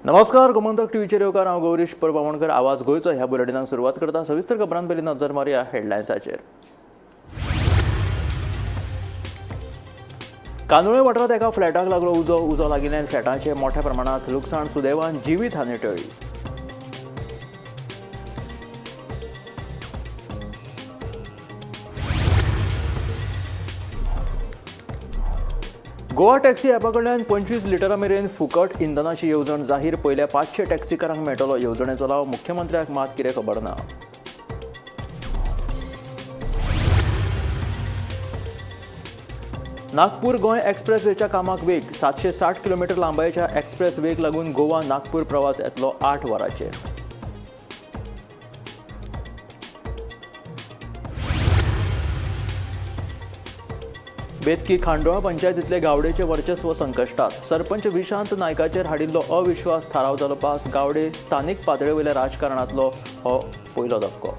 नमस्कार, गोमंतक टीव्हीचे रेवकार हांव गौरीश परबावणकर. आवाज गोंयचो ह्या बुलेटिनाक सुरवात करता. सविस्तर खबरां पयलीं नजर मारया हेडलायन्साचेर. कांदोळे वाठारांत एका फ्लॅटाक लागलो उजो लागिल्ल्यान फ्लॅटांचे मोठ्या प्रमाणात लुकसाण. सुदैवान जिवीत हानी टळ्ळी. गोवा टॅक्सी ॲपा कडल्यान 25 लिटरां मेरेन फुकट इंधनाची येवजण जाहीर. पयल्या 500 टॅक्सीकारांक मेळटलो येवजणेचो लाव. मुख्यमंत्र्याक मात कितें खबर ना. नागपूर गोंय एक्सप्रेसवेच्या कामाक वेग. 760 किलोमीटर लांबायेच्या एक्सप्रेसवेक लागून गोवा नागपूर प्रवास येतलो 8 वरांचेर. बेतकी खांडोळा पंचायतींतले गावडेचे वर्चस्व संकश्टात. सरपंच विशांत नायकाचेर हाडिल्लो अविश्वास थाराव जालो पास. गावडे स्थानीक पातळीवयल्या राजकारणांतलो हो पयलो धक्को.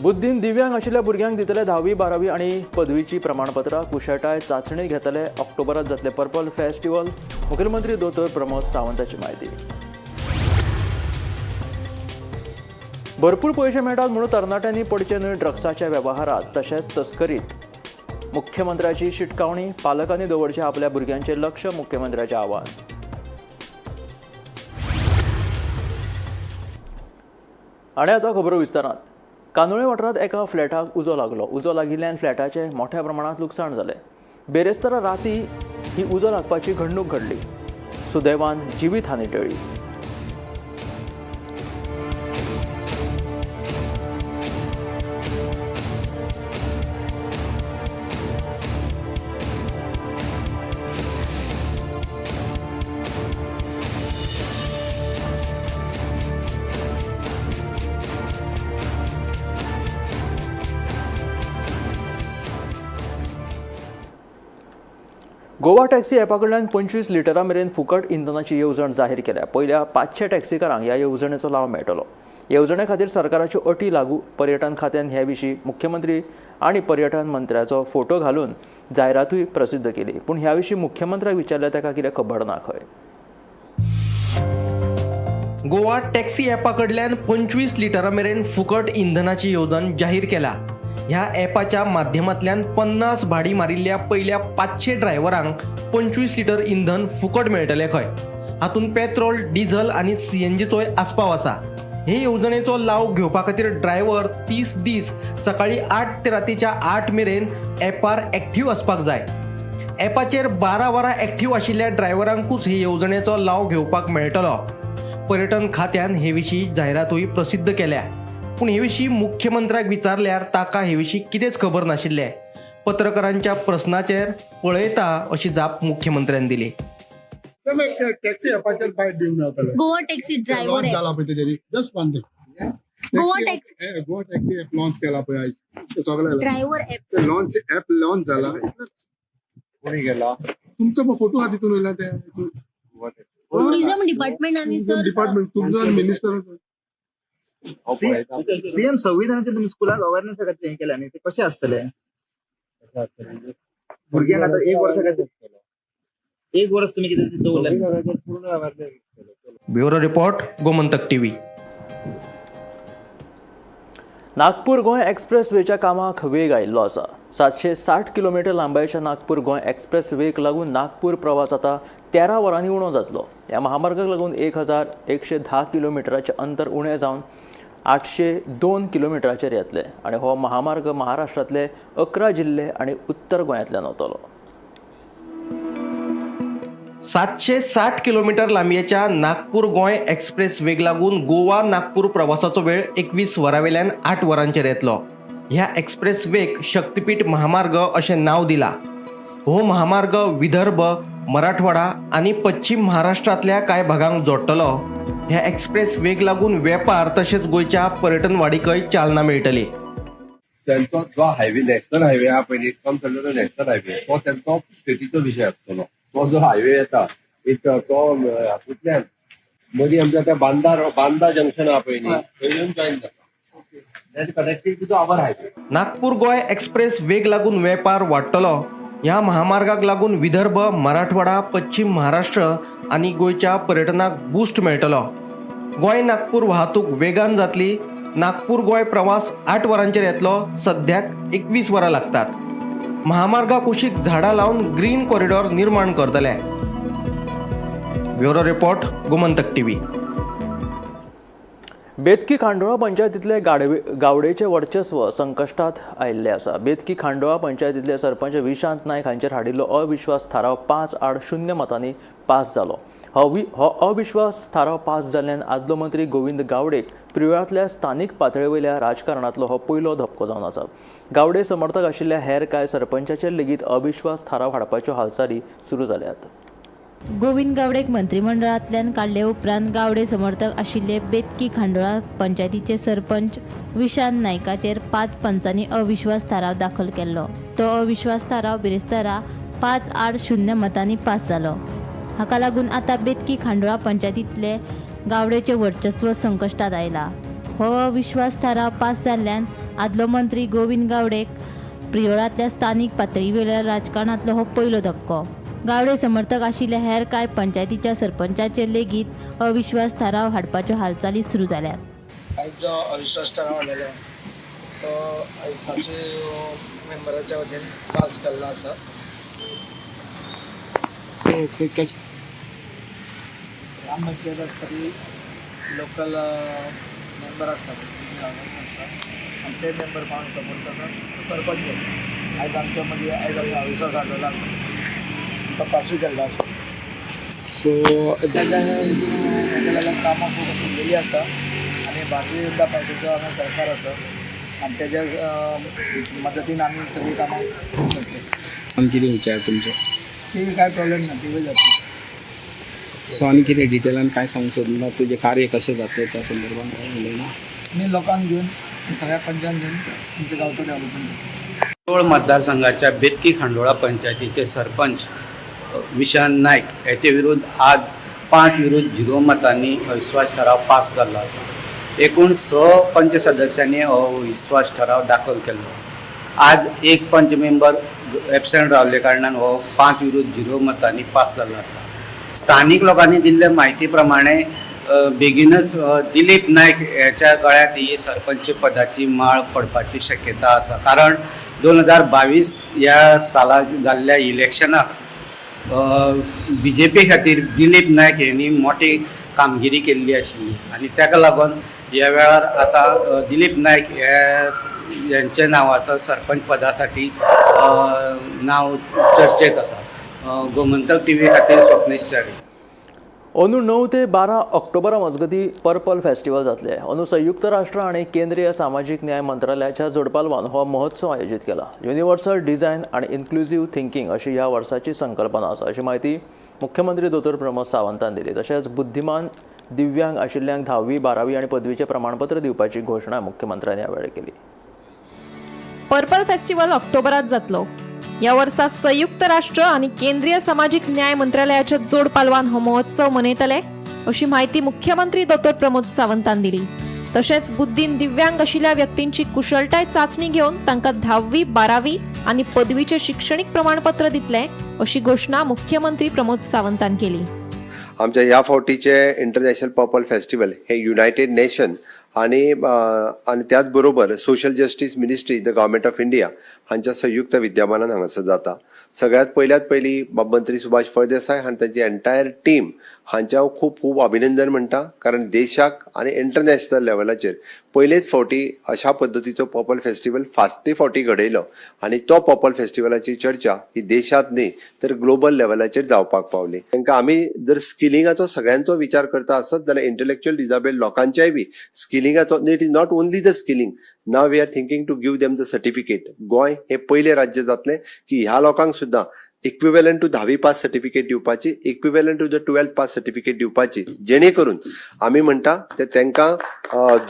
बुद्धीन दिव्यांग आशिल्ल्या भुरग्यांक दितले 10वी 12वी आनी पदवीची प्रमाणपत्रां. कुशळटाय चांचणी घेतले. ऑक्टोबरांत जातले पर्पल फेस्टिवल. मुखेलमंत्री दोतोर प्रमोद सावंताची म्हायती. भरपूर पयशे मेळटात म्हणून तरणाट्यांनी पडचे न्हय ड्रग्साच्या वेवहारात तशेंच तस्करीत. मुख्यमंत्र्याची शिटकावणी. पालकांनी दवरचें आपल्या भुरग्यांचेर लक्ष. मुख्यमंत्र्याचें आवाहन. आनी आतां खबरो विस्तारांत. कांदोळे वाठारांत एका फ्लॅटाक उजो लागलो. उजो लागिल्ल्यान फ्लॅटाचे मोठ्या प्रमाणात लुकसाण जालें. बेरेस्तारा रातीं ही उजो लागपाची घडणूक घडली. सुदैवान जिवीत हानी टळ्ळी. गोवा टॅक्सी ॲपा कडल्यान 25 लिटरां मेरेन फुकट इंधनाची येवजण जाहीर केल्या. पयल्या 500 टॅक्सीकारांक ह्या येवजणेचो लाव मेळटलो. येवजणे खातीर सरकाराच्यो अटी लागू. पर्यटन खात्यान हे विशीं मुख्यमंत्री आनी पर्यटन मंत्र्याचो फोटो घालून जायरातूय प्रसिद्ध केली. पूण ह्या विशीं मुख्यमंत्र्याक विचारले तेका कितें खबर ना खंय. गोवा टॅक्सी ॲपा कडल्यान 25 लिटरां मेरेन फुकट इंधनाची येवजण जाहीर केला. ह्या ॲपाच्या माध्यमांतल्यान 50 भाडी मारिल्ल्या पयल्या 500 ड्रायव्हरांक 25 लिटर इंधन फुकट मेळटले खंय. हातूंत पेट्रोल, डिझल आनी सीएनजीचोय आस्पाव आसा. हे येवजणेचो लाव घेवपा खातीर ड्रायव्हर 30 दीस सकाळी 8 ते रातीच्या 8 मेरेन ॲपार एक्टिव्ह आसपाक जाय. ॲपाचेर 12 वरां एक्टिव्ह आशिल्ल्या ड्रायव्हरांकूच हे येवजणेचो लाव घेवपाक मेळटलो. पर्यटन खात्यान हे विशीं जायरातूय प्रसिद्ध केल्या. पूण हे विशीं मुख्यमंत्र्याक विचारल्यार ताका हे विशीं कितेंच खबर नाशिल्लें. पत्रकारांच्या प्रस्नाचेर पळयता अशी जाप मुख्यमंत्र्यान दिली. टॅक्सी ॲपाचेर बायट दिवंक मेळटलें. गोवा टॅक्सी ड्रायव्हर लॉन्च जाला पळय तेजेरी just one thing. Goa taxi app launch केला पळय आयज. ते सगळे driver app launch app launch जाला. कोणी गेला तुमचो फोटो हा तितून वयला ते टुरिझम डिपार्टमेंट आणि सर डिपार्टमेंट तुमचो मिनिस्टर सीएम संविधानाचे तुम्ही स्कुलाक अवेअरनेस खातीर हे केल्या न्ही ते कशें आसतले. भुरग्यांक आतां एक वर्स तुम्ही कितें दवरलें. Bureau report, Gomantak TV. Nagpur Goa एक्सप्रेसवेच्या कामाक वेग आयिल्लो आसा. 760 किलोमीटर लांबायेच्या नागपूर गोंय एक्सप्रेसवेक लागून नागपूर प्रवास आतां 13 वरांनी उणो जातलो. ह्या महामार्गाक लागून 1110 किलोमिटराचें अंतर उणें जावन 802 किलोमिटराचेर येतले आनी हो महामार्ग महाराष्ट्रांतले 11 जिल्हे आनी उत्तर गोंयांतल्यान वतलो. 760 किलोमीटर लांबयेच्या नागपूर गोंय एक्सप्रेस वेग लागून गोवा नागपूर प्रवासाचो वेळ 21 वरांवेल्यान 8 वरांचेर येतलो. ह्या एक्सप्रेस वेक शक्तीपीठ महामार्ग अशें नांव दिलां. हो महामार्ग विदर्भ, मराठवाडा आनी पश्चिम महाराष्ट्रांतल्या कांय भागांक जोडटलो. ह्या एक्सप्रेस वेग लागून वेपार तशेंच गोंयच्या पर्यटन वाडीकय चालना मेळटली. त्यांचा जो हायवे नॅशनल हायवे हा पहिले it comes under the national highway तो त्यांचा स्टेटीचो विषय आसतलो. तो जो हायवे येता एक तो हातूंतल्यान मदीं आमच्या त्या बांदा जंक्शन हा पळय न्ही थंय जॉईन जाता. That connected to the our highway. Nagpur Goa express वेग लागून वेपार वाडटलो. ह्या महामार्गाक लागून विदर्भ, मराठवाडा, पश्चिम महाराष्ट्र आणि गोयच्या पर्यटनाक बूस्ट मेळटलो. गोय नागपूर वाहतूक वेगान जातली. नागपूर गोय प्रवास 8 वरांचेर येतलो. सद्याक 21 वरां लागतात. महामार्गा कुशीक झाडां लावन ग्रीन कॉरिडॉर निर्माण करतले. Bureau report, Gomantak TV. बेतकी खांडोळा पंचायतीतले गावडेचे वर्चस्व संकश्टात आयिल्ले आसा. बेतकी खांडोळा पंचायतीतले सरपंच विशांत नायक हांचेर हाडिल्लो अविश्वास थाराव 5-0 मतांनी पास जालो. हो अविश्वास थाराव पास जाल्ल्यान आदलो मंत्री गोविंद गावडेक प्रिव्यातल्या स्थानीक पातळीवयल्या राजकारणांतलो हो पयलो धपको जावन आसा. गावडे समर्थक आशिल्ल्या हेर कांय सरपंचाचेर लेगीत अविश्वास थाराव हाडपाच्यो हालचाली सुरू जाल्यात. गोविंद गावडेक मंत्रिमंडळांतल्यान काडले उपरांत गावडे समर्थक आशिल्ले बेतकी खांडोळा पंचायतीचे सरपंच विशांत नायकाचेर 5 पंचांनी अविश्वास थाराव दाखल केल्लो. तो अविश्वास थाराव बिरेस्तारा 5-0 मतांनी पास जालो. हाका लागून आतां बेतकी खांडोळा पंचायतीतले गावडेचे वर्चस्व संकश्टात आयला. हो अविश्वास थाराव पास जाल्ल्यान आदलो मंत्री गोविंद गावडेक प्रियोळांतल्या स्थानीक पातळीवेल्या राजकारणांतलो हो पयलो धपको. गावडे समर्थक आशिल्ल्या हेर कांय पंचायतीच्या सरपंचाचेर लेगीत अविश्वास थाराव हाडपाच्यो हालचाली सुरू जाल्यात. आयज जो अविश्वास थाराव आलेलो तो आयज 5 मेंबराच्या वतीन पास केल्लो आसा. ग्रामपंचायत आसता ती लोकल मेंबर आसता आनी ते मेंबर कोणाक सपोर्ट करता सरपंच. आयज आमच्या मदीं आयज आमी अविश्वास हाडलेलो आसा. तो पासूय केल्लो आसा. सो तेज्या लागून कामां खूब केल्ली आसा आनी भारतीय जनता पार्टीचो हांगा सरकार आसा आनी तेज्या मदतीन आमी सगळीं कामां करतली. आनी कितें विचार तुमचे? ती कांय प्रॉब्लेम ना, ती जातली. सो आनी कितें डिटेलान काय सांगू सोदना? तुजें कार्य कशें जातलें त्या संदर्भात काय उलयना? आमी लोकांक घेवन सगळ्या पंचायत घेवन आमच्या गांवचो डेव्हलपमेंट करतली. शिरोळ मतदारसंघाच्या बेतकी खांडोळा पंचायतीचे सरपंच विशांत नायक याचे विरुद्ध आज 5-0 मतांनी अविश्वास ठराव पास जाल्लो आसा. एकूण 6 पंच सदस्यांनी अविश्वास ठराव दाखल केल्लो. आज एक पंच मेंबर एबसेंट रावल्ले कारणान हो 5-0 मतांनी पास जाल्लो आसा. स्थानिक लोकांनी दिल्ले म्हायती प्रमाणे बेगीनच दिलीप नायक याच्या गळ्यात ही सरपंच पदाची माळ पडपाची शक्यता आसा. कारण 2022 ह्या सालाक जाल्ल्या इलेक्शनाक BJP खातीर दिलीप नायक यांनी मोठी कामगिरी केल्ली आशिल्ली आनी ताका लागून ह्या वेळार आता दिलीप नायक यांच्या नावाचं सरपंच पदासाठी नाव चर्चेत आसा. गोमंतक टीव्ही खातीर स्वप्नेश च्यारी. अंदू 9 ते 12 ऑक्टोबरा मजगती पर्पल फेस्टिवल जातले. अंदू संयुक्त राष्ट्र आणि केंद्रीय सामाजिक न्याय मंत्रालयाच्या जोडपालवान हो महोत्सव आयोजित केला. युनिवर्सल डिझायन आणि इन्क्लुझिव्ह थिंकिंग अशी ह्या वर्साची संकल्पना आसा अशी माहिती मुख्यमंत्री दोतोर प्रमोद सावंतान दिली. तशेंच बुद्धिमान दिव्यांग आशिल्ल्यांक 10वी, 12वी आणि पदवीचे प्रमाणपत्र दिवपाची घोषणा मुख्यमंत्र्यांनी यावेळी केली. पर्पल फेस्टिवल ऑक्टोबरात जातलो. या वर्सा संयुक्त राष्ट्र आणि केंद्रीय सामाजिक न्याय मंत्रालयाच्या जोड पालवान हो महोत्सव मनयतले अशी माहिती मुख्यमंत्री दोतोर प्रमोद सावंतान दिली. तशेंच बुद्धीन दिव्यांग आशिल्ल्या व्यक्तींची कुशळटाय चाचणी घेवन तांकां 10वी, 12वी आणि पदवीचे शिक्षणीक प्रमाणपत्र दितले अशी घोषणा मुख्यमंत्री प्रमोद सावंतान केली. आमच्या ह्या फावटीचे इंटरनॅशनल पर्पल फेस्टिवल हे युनायटेड नेशन आणि त्याच बरोबर social justice ministry the government of India हांच्या संयुक्त विद्यमानान हांगासर जाता. सगळ्यात पयली मंत्री सुभाष फळदेसाय आणि त्यांची एंटायर टीम हांच्या खूप खूप अभिनंदन म्हणटा. कारण देशाक आणि इंटरनॅशनल लेवलाचेर पयलेच फावटी अशा पद्दतीचो पर्पल फेस्टिवल फावटी घडयलो आणि तो पर्पल फेस्टिवलाची चर्चा ही देशात न्ही तर ग्लोबल लेवलाचेर जावपाक पावली. तांकां आमी जर स्किलिंगाचो सगळ्यांचो विचार करता आसत जाल्यार इंटलेक्च्युअल डिसेबल्ड लोकांच्याय बी स्किलिंगाचो it is not only the skilling. Now we are thinking to give them the certificate. Goem हे पयले राज्य जातले की ह्या लोकांक सुद्धा इक्विवेलंट टू 10वी पास सर्टिफिकेट दिवपाची, equivalent to the 12th pass certificate दिवपाची, जेणे करून आमी म्हणटा ते तांकां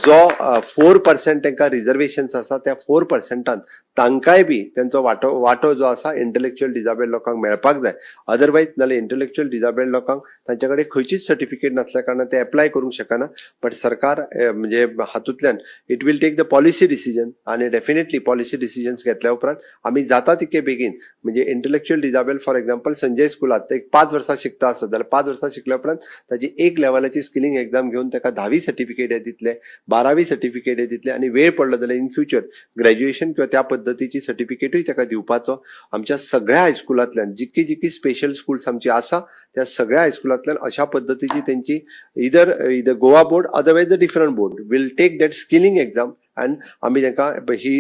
जो 4% तांकां रिजर्वेशन्स आसा त्या 4%ान तांकांय बी तांचो वांटो जो आसा इंटलेक्च्युअल डिजेबल्ड लोकांक मेळपाक जाय. अदरवायज नाल्यार इंटलेक्च्युअल डिजेबल्ड लोकांक तांचे कडेन खंयचीच सर्टिफिकेट नासल्या कारणान ते एप्लाय करूंक शकना. बट सरकार म्हणजे हातूंतल्यान it will take the policy decision आनी डेफिनेटली पॉलिसी डिसिजन्स घेतल्या उपरांत आमी जाता तितके बेगीन म्हणजे intellectual disabled for example Sanjay स्कुलात एक 5 वर्सां शिकता आसत जाल्यार 5 वर्सां शिकल्या उपरांत ताची 1 लेवलाची स्किलिंग एग्जाम घेवन ताका 10वी सर्टिफिकेट दितले, 12वी सर्टिफिकेट दितले आनी वेळ पडलो जाल्यार इन फ्युचर ग्रॅज्युएशन किंवा त्या पद्दतीची सर्टिफिकेटूय ताका दिवपाचो आमच्या सगळ्या हायस्कुलांतल्यान जितकी स्पेशल स्कुल्स आमची आसा त्या सगळ्या हायस्कुलांतल्यान अशा पद्दतीची तेंची either Goa board otherwise the different board will take that skilling exam आनी आमी तांकां ही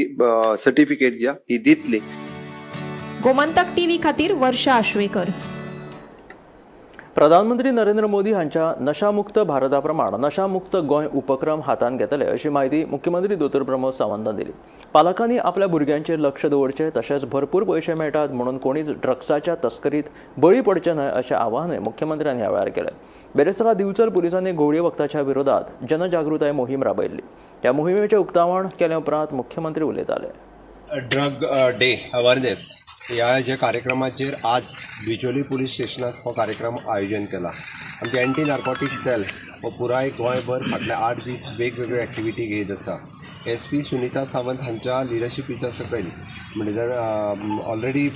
सर्टिफिकेट जी ही दितली. गोमंतक टीव्ही खातीर वर्षा आश्वेकर. प्रधानमंत्री नरेंद्र मोदी हांच्या नशामुक्त भारता प्रमाण नशामुक्त गोंय उपक्रम हातान घेतले अशी माहिती मुख्यमंत्री दोतोर प्रमोद सावंतान दिली. पालकांनी आपल्या भुरग्यांचेर लक्ष दवरचें तशेंच भरपूर पयशे मेळटात म्हणून कोणीच ड्रग्साच्या तस्करीत बळी पडचे न्हय अशें आवाहनूय मुख्यमंत्र्यांनी ह्या वेळार केलें. बेरेस्तारा दिवचल पुलिसांनी घोवळे वखदाच्या विरोधात जनजागृताय मोहीम राबयल्ली. ह्या मोहिमेचें उक्तावण केले उपरांत मुख्यमंत्री उलयताले. ड्रग डे अवेअरनेस ह्या जे कार्यक्रमाचेर आज बिचोली पुलीस स्टेशनात हो कार्यक्रम आयोजन केला. आमची एंटी नार्कोटिक सेल हो पुराय गोंयभर फाटले 8 दीस वेगवेगळ्यो एक्टिविटी घेत आसा. SP सुनीता सावंत हांच्या लिडरशिपीच्या सकयल म्हणजे ऑलरेडी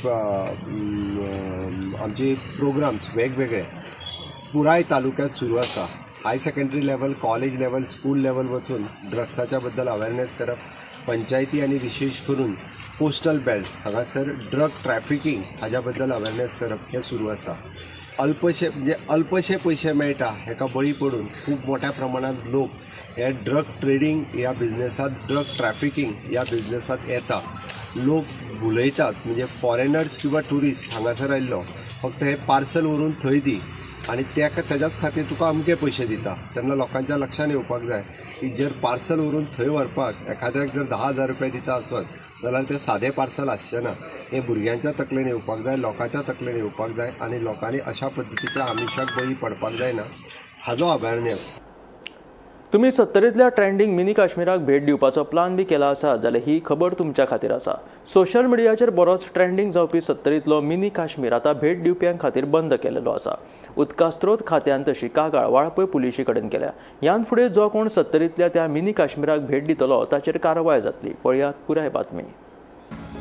आमचे प्रोग्राम्स वेगवेगळे पुराय तालुक्यात सुरू आसा. High secondary level, college level, school level वचून ड्रग्साच्या बद्दल अवेअरनेस करप, पंचायती आनी विशेष करून कोस्टल बेल्ट हांगासर ड्रग ट्रॅफिकींग हाज्या बद्दल अवेअरनेस करप हें सुरू आसा. अल्पशे पयशे मेळटा हेका बळी पडून खूब मोठ्या प्रमाणात लोक हे ड्रग ट्रेडींग ह्या बिझनेसांत, ड्रग ट्रॅफिकींग ह्या बिझनेसांत येता. लोक भुलयतात म्हणजे फॉरेनर्स किंवा ट्युरिस्ट हांगासर आयिल्लो फक्त हे पार्सल व्हरून थंय दी आनी तेज्याच खातीर तुका अमके पयशे दिता. तेन्ना लोकांच्या लक्षान येवपाक जाय की जर पार्सल व्हरून थंय व्हरपाक एखाद्याक जर 10,000 रुपया दिता आसत जाल्यार तें सादें पार्सल आसचें ना. हें भुरग्यांच्या तकलेन येवपाक जाय, लोकांच्या तकलेन येवपाक जाय आनी लोकांनी अशा पद्दतीच्या आमिशाक बळी पडपाक जायना हाजो अवेअरनेस. तुम्ही 70तल्या ट्रेंडिंग मिनी काश्मीराक भेट दिवपाचो प्लान बी केला आसा जाल्यार ही खबर तुमच्या खातीर आसा. सोशल मिडियाचेर बरोच ट्रेंडिंग जावपी 70तलो मिनी काश्मीर आतां भेट दिवप्यांक खातीर बंद केलेलो आसा. उदका स्त्रोत खात्यान तशी कागाळ वाळपय पुलिशे कडेन केल्या. ह्यान फुडें जो कोण 70तल्या त्या मिनी काश्मीराक भेट दितलो ताचेर कारवाय जातली. पळयात पुराय बातमी.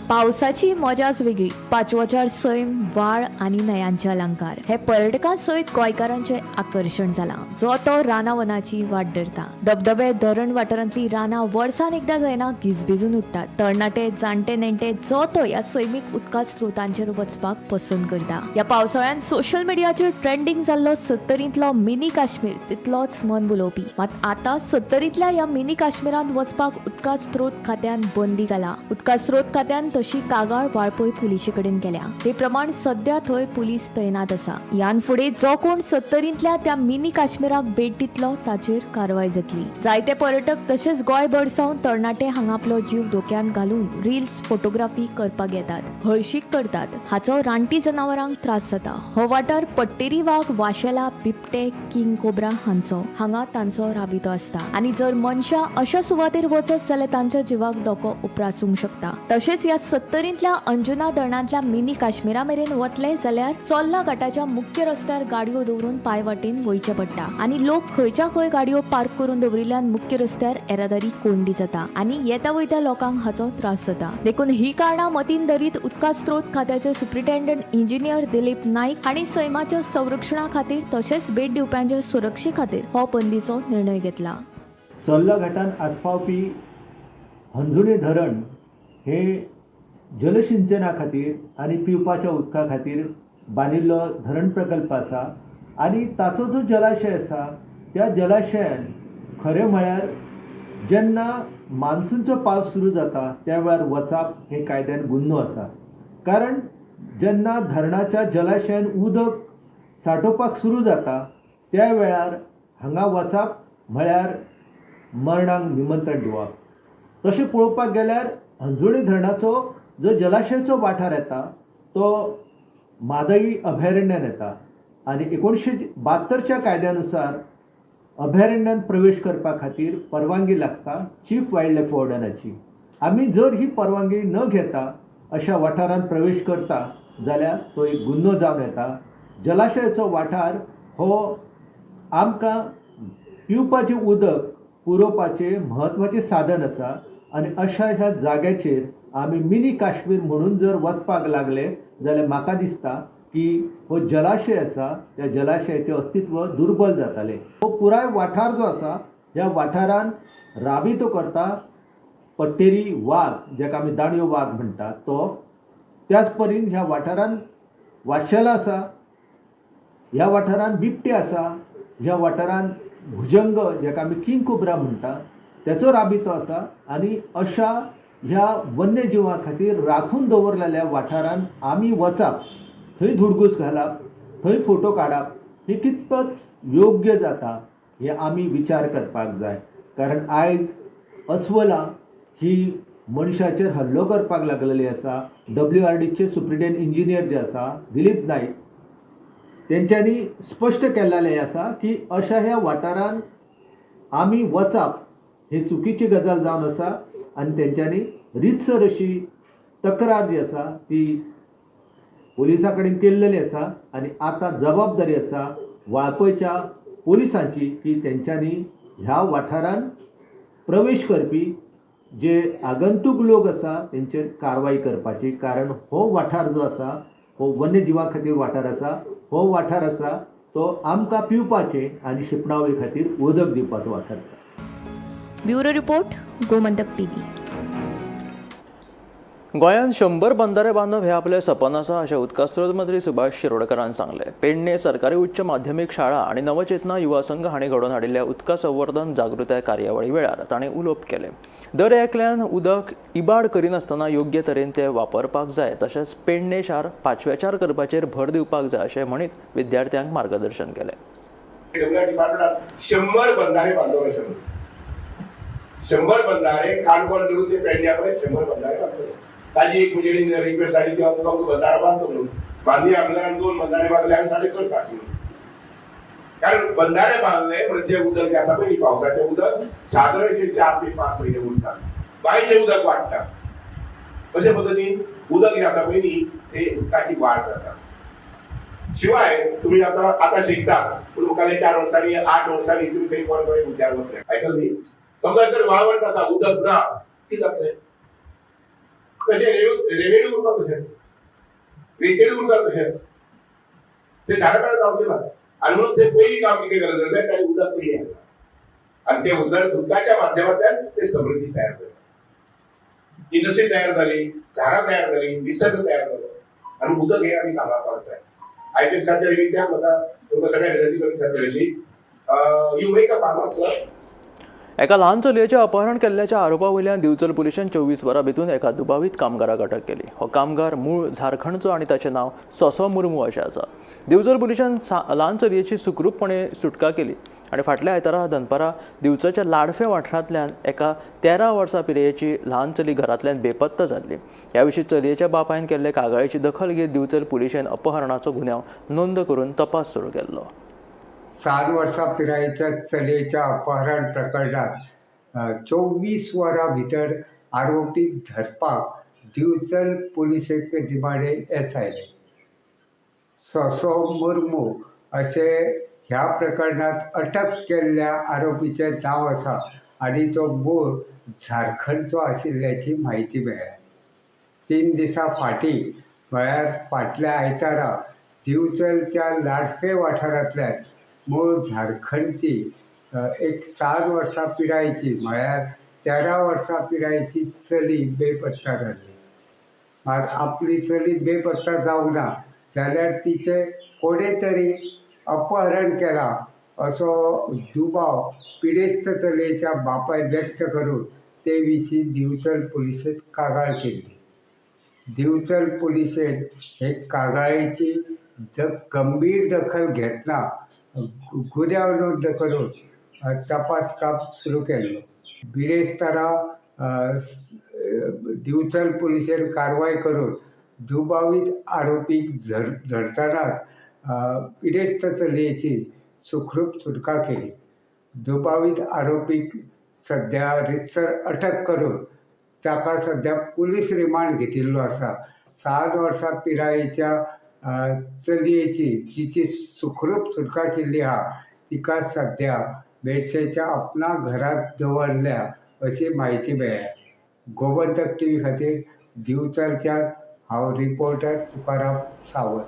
पावसाची मजाच वेगळी. पांचवोचार सैम, व्हाळ आनी न्हंयांचे अलंकार हे पर्यटकां सयत गोंयकारांचे आकर्शण जालां. जो तो रानावनाची वाट धरता. धबधबे, धरण वाठारांतली रानां वर्सान एकदां जायना गिजबिजून उठतात. तरणाटे, जाणटे नेणटे जो तो ह्या सैमीक उदका स्त्रोतांचेर वचपाक पसंत करता. ह्या पावसाळ्यान सोशल मिडियाचेर ट्रेंडिंग जाल्लो 70तलो मिनी काश्मीर तितलोच मन भुलोवपी. मात आतां 70तल्या ह्या मिनी काश्मीरांत वचपाक उदका स्त्रोत खात्यान बंदी घाला. उदका स्त्रोत खात्यान तशी कागाळ वाळपय पुलिशे कडेन केल्या. ते प्रमाण सध्या थंय पुलीस तैनात आसा. ह्यान फुडें जो कोण 70तल्या त्या मिनी काश्मीराक भेट दितलो ताचेर कारवाय जातली. जायते पर्यटक तशेंच गोंयभर सावन तरणाटे हांगा आपलो जीव धोक्यान घालून रील्स, फोटोग्राफी करपाक येतात. हळशीक करतात. हाचो रानटी जनावरांक त्रास जाता. हो वाठार पट्टेरी वाघ, वाशेला, बिबटे, किंग कोब्रा हांगा तांचो राबितो आसता. आनी जर मनशां अशा सुवातेर वचत जाल्यार तांच्या जिवाक धोको उप्रासूंक शकता. तशेंच ह्या 70तल्या अंजुना धरणांतल्या मिनी काश्मीरा मेरेन वतले जाल्यार चोल्ला घाटाच्या मुख्य रस्त्यार गाडयो दवरून पांय वाटेन वयचे पडटा. आनी लोक खंयच्या खंय गाडयो पार्क करून दवरिल्ल्यान मुख्य रस्त्यार येरादारी कोंडी जाता आनी येता वयत्या लोकांक हाचो त्रास जाता. देखून ही कारणां मतीन धरीत उदका स्त्रोत खात्याचे सुप्रिटेंडंट इंजिनियर दिलीप नाईक हांणी सैमाच्या संरक्षणा खातीर तशेंच भेट दिवप्यांच्या सुरक्षे खातीर हो बंदीचो निर्णय घेतला. चोल्ला घाटान आसपावपी अंजुणे धरण हे जलसिंचना खातीर आनी पिवपाच्या उदका खातीर बांदिल्लो धरण प्रकल्प आसा आनी ताचो जो जलाशय आसा त्या जलाशयान खरें म्हळ्यार जेन्ना मान्सूनचो पावस सुरू जाता त्या वेळार वचप हे कायद्यान गुन्हो आसा. कारण जेन्ना धरणाच्या जलाशयान उदक सांठोवपाक सुरू जाता त्या वेळार हांगा वचप म्हळ्यार मरणाक निमंत्रण दिवप. तशें पळोवपाक गेल्यार अंजुणे धरणाचो जो जलाशयाचो वाठार येता तो मादई अभयारण्यात येता आणि 1972च्या कायद्यानुसार अभयारण्यात प्रवेश करपा खातीर परवानगी लागता चीफ वायल्ड लायफ वॉर्डनाची. आमी जर ही परवानगी न घेता अशा वाठारांत प्रवेश करता जाल्यार तो एक गुन्हो जावन येता. जलाशयाचो वाठार हो आमकां पिवपाचें उदक पुरवपाचें म्हत्वाचें साधन आसा आनी अशा ह्या जाग्याचेर आमी मिनी काश्मीर म्हणून जर वचपाक लागले जाल्यार म्हाका दिसता की हो जलाशय आसा त्या जलाशयाचें अस्तित्व दुर्बल जातालें. हो पुराय वाठार जो आसा ह्या वाठारान राबितो करता पट्टेरी वाघ, जाका आमी दांडयो वाघ म्हणटा तो. त्याच परीन ह्या वाठारान वाशेलां आसा, ह्या वाठारान बिबटे आसा, ह्या वाठारान भुजंग जाका आमी किंग कोब्रा म्हणटा त्याचो राबितो आसा. आनी अशा ह्या वन्यजिवां खातीर राखून दवरलेल्या वाठारान आमी वचप, थंय धुडगूस घालप, थंय फोटो काडप हे कितपत योग्य जाता हे आमी विचार करपाक जाय. कारण आयज अस्वलां ही मनशाचेर हल्लो करपाक लागलेली आसा. WRDचे सुप्रिटेंडंट इंजिनियर जे आसा दिलीप नाईक तेंच्यांनी स्पश्ट केल्लें आसा की अशा ह्या वाठारान आमी वचप ही चुकीची गजाल जावन आसा आनी तेंच्यांनी रितसर अशी तक्रार जी आसा ती पोलिसां कडेन केल्लेली आसा. आनी आतां जबाबदारी आसा वाळपयच्या पोलिसांची की तेंच्यांनी ह्या वाठारान प्रवेश करपी जे आगंतूक लोक आसा तेंचेर कारवाई करपाची. कारण हो वाठार जो आसा हो वन्यजिवां खातीर वाठार आसा. हो वाठार आसा तो आमकां पिवपाचे आनी शिंपणावळी खातीर उदक दिवपाचो वाठार आसा. Bureau report, Gomantak TV. गोंयांत 100 बंधारे बांदप हे आपले सपन आसा अशें उदका स्रोत मंत्री सुभाष शिरोडकरान सांगलें. पेडणे सरकारी उच्च माध्यमीक शाळा आनी नवचेतना युवा संघ हांणी घडोवन हाडिल्ल्या उदका संवर्धन जागृताय कार्यावळी वेळार ताणें उलोवप केलें. दर एकल्यान उदक इबाड करिनासतना योग्य तरेन तें वापरपाक जाय. तशेंच पेडणे शार 5व्याचार करपाचेर भर दिवपाक जाय अशें म्हणीत विद्यार्थ्यांक मार्गदर्शन केलें. 100 बंधारे बांधले. 100 बंधारे काणकोण धरून ते पेडण्यापर्यंत 100 बंधारे बांधले. ताजी एक म्हणजे रिक्वेस्ट आली की आमकां बंधारो बांदचो म्हणून. माननीय आमदारान 2 बंधारे बांदले आनी साडे करता आशिल्ले. कारण बंधारे बांदले म्हणजे जे उदक आसा पळय पावसाचें उदक सादारणशे 4 ते 5 म्हयने उरता. बांयचें उदक वाडटा. अशे पद्दतीन उदक जें आसा पळय न्ही ते उदकाची वाड जाता. शिवाय तुम्ही आता शिकता पूण मुखाल्ल्या 4 वर्सांनी 8 वर्सांनी तुम्ही खंय कोण उद्यार वतले. आयकल न्ही. समजा जर वाळवंट आसा उदक ना कितें जातलें. तशें रेवेन्यू उरता तशेंच रेतेर उरता तशेंच ते झाडां जावचें ना. आनी म्हणून ते पयलीं काम कितें केलें जर ताणें उदक पयलीं हाडलां आनी ते उदकाच्या माध्यमांतल्यान ते समृद्धी तयार जाली. इंडस्ट्री तयार जाली, झाडां तयार जाली, निसर्ग तयार जालो आनी उदक हे आमी सांबाळपाक जाय. आयच्या दिसाच्या निमित्यान म्हाका तुमकां सगळ्या विनंती करून सांगता अशी you make a farmers club. एका ल्हान चलयेचें अपहरण केल्ल्याच्या आरोपा वयल्यान दिवचल पुलिशेन 24 वरां भितून एका दुबावीत कामगाराक अटक केली. हो कामगार मूळ झारखंडचो आनी ताचें नांव सोसो मुर्मू अशें आसा. दिवचल पुलिशेन ल्हान चलयेची सुखरूपपणे सुटका केली आनी फाटल्या आयतारा दनपारा दिवचलच्या लाडफे वाठारांतल्यान एका 13 वर्सां पिरायेची ल्हान चली घरांतल्यान बेपत्ता जाल्ली. ह्या विशीं चलयेच्या बापायन केल्ले कागाळीची दखल घेत दिवचल पुलिशेन अपहरणाचो गुन्यांव नोंद करून तपास सुरू केल्लो. 7 वर्सां पिरायेच्या चलयेच्या अपहरण प्रकरणात 24 वरां भितर आरोपीक धरपाक दिवचल पुलिसेक दिमाडे येस आयले. सोसो मुर्मू अशे ह्या प्रकरणात अटक केल्ल्या आरोपीचें नांव आसा आनी तो मूळ झारखंडचो आशिल्ल्याची म्हायती मेळ्ळ्या. 3 दिसां फाटीं म्हळ्यार फाटल्या आयतारा दिवचलच्या लाडफे वाठारांतल्यान मूळ झारखंडची एक 7 वर्सां पिरायेची म्हळ्यार 13 वर्सां पिरायेची चली बेपत्ता जाल्ली. मात आपली चली बेपत्ता जावंक ना जाल्यार तिचे कोणे तरी अपहरण केला असो दुबाव पिडेस्त चलयेच्या बापायन व्यक्त करून ते विशीं दिवचल पुलिशेन कागाळ केली. दिवचल पुलिशेन हे कागाळीची गंभीर दखल घेतना गुन्यांव नोंद करून तपास काम सुरू केल्लो. बिरेस्तारा दिवचल पुलिशेन कारवाय करून दुबावित आरोपीक धरतानाच पिडेस्त चलयेची सुखरूप सुटका केली. दुबावित आरोपीक सध्या रितसर अटक करून ताका सध्या पुलीस रिमांड घेतिल्लो आसा. 7 वर्सां पिरायेच्या चलयेची जिची सुखरूप सुटका केल्ली आहा तिका सध्या मेडसेच्या आपणा घरात दवरल्या अशी म्हायती मेळ्ळ्या. गोमंतक TV खातीर दिवचलच्यान हांव रिपोर्टर तुकाराम सावंत.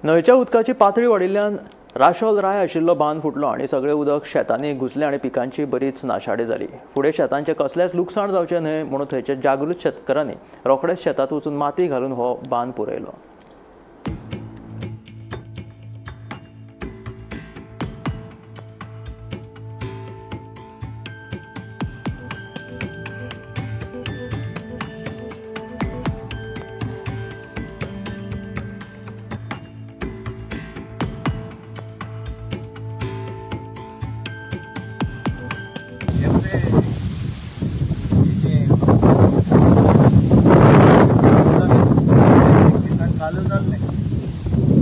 न्हंयच्या उदकाची पातळी वाडिल्ल्यान राशोल राय आशिल्लो बांद फुटलो आनी सगळें उदक शेतांनी घुसलें आनी पिकांची बरीच नाशाडी जाली. फुडें शेतांचें कसलेंच लुकसाण जावचें न्हय म्हणून थंयच्या जागृत शेतकारांनी रोखडेच शेतांत वचून माती घालून हो बांद पुरयलो. चालू जाल्लें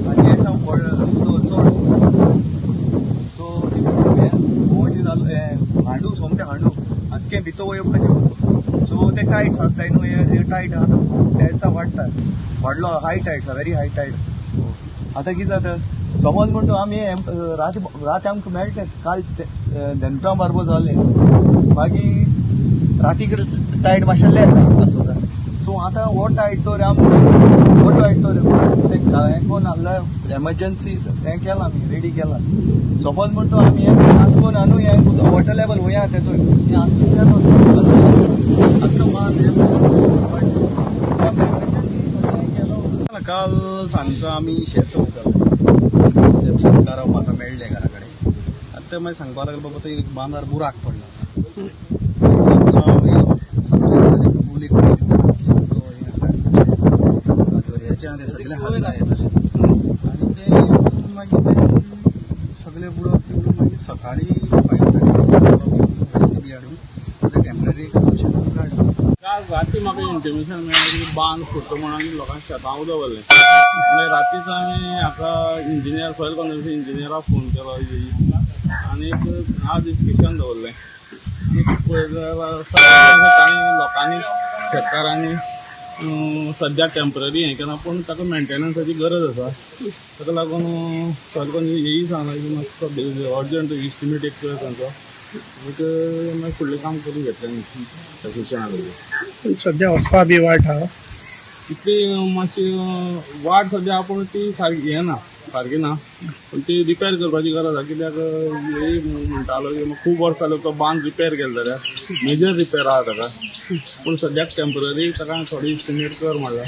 आनी हें सावन चड सो मोटी जालो हांडू सोमतें हांडू आख्खें भितर वयप सो ते टायट्स आसताय न्हू हे टायट आतां टायट्सां वाडलो हाय टायट्स वेरी हाय टायट आतां कितें जाता समज म्हणटा आमी रात आमकां मेळटा काल दनपारां बरोबर जालें मागीर रातीक टायट मातशें लेस आसो सो आतां हो टायट तर हो टायट तर हें कोण आहल्यार एमर्जन्सी हें केलां आमी रेडी केलां समज म्हणटा आमी हें कोण आनू हें वॉटर लेवल वया तेतून काल सांजचो आमी शेत वयताले शेतकाराक म्हाका मेळ्ळे घरा कडेन आतां ते मागीर सांगपा लागले बाबा तो एक बांदार बुराक पडला फूल एक दर्याचे ते सगळे हालता येताले आनी ते मागीर ते सगळे बुडप मागीर सकाळी 5:30 JCB हाडून ते टेम्पररी एक सोल्युशन काडलें. काल राती म्हाका इन्फॉर्मेशन मेळ्ळें की बांद फुटलो म्हणून लोकांक शेतां उदक व्हरलें आनी रातीच हांवें हाका इंजिनियर सॉयल कन्जर्वेशन इंजिनियराक फोन केलो आनी आज डिस्कशन दवरलें आनी लोकांनी शेतकारांनी सद्या टेम्पररी हें केलां पूण ताका मेंटेनन्साची गरज आसा ताका लागून सॉयल कन्जर्वेशन हेय सांगलां की मातसो अर्जंट इस्टिमेट एक कर तांचो मागीर फुडलें काम करून घेतलें शिक्षणा सध्या वचपा बी वाट आहा तितली मातशी वाट सद्या आपूण ती सारकी हें ना सारकी ना पूण ती रिपेर करपाची गरज आसा कित्याक म्हणटालो की खूब वर्स जालो तो बांद रिपेर केलो जाल्यार मेजर रिपेर आहा ताका पूण सद्याक टेम्पररी ताका थोडी इस्टिमेट कर म्हणल्यार.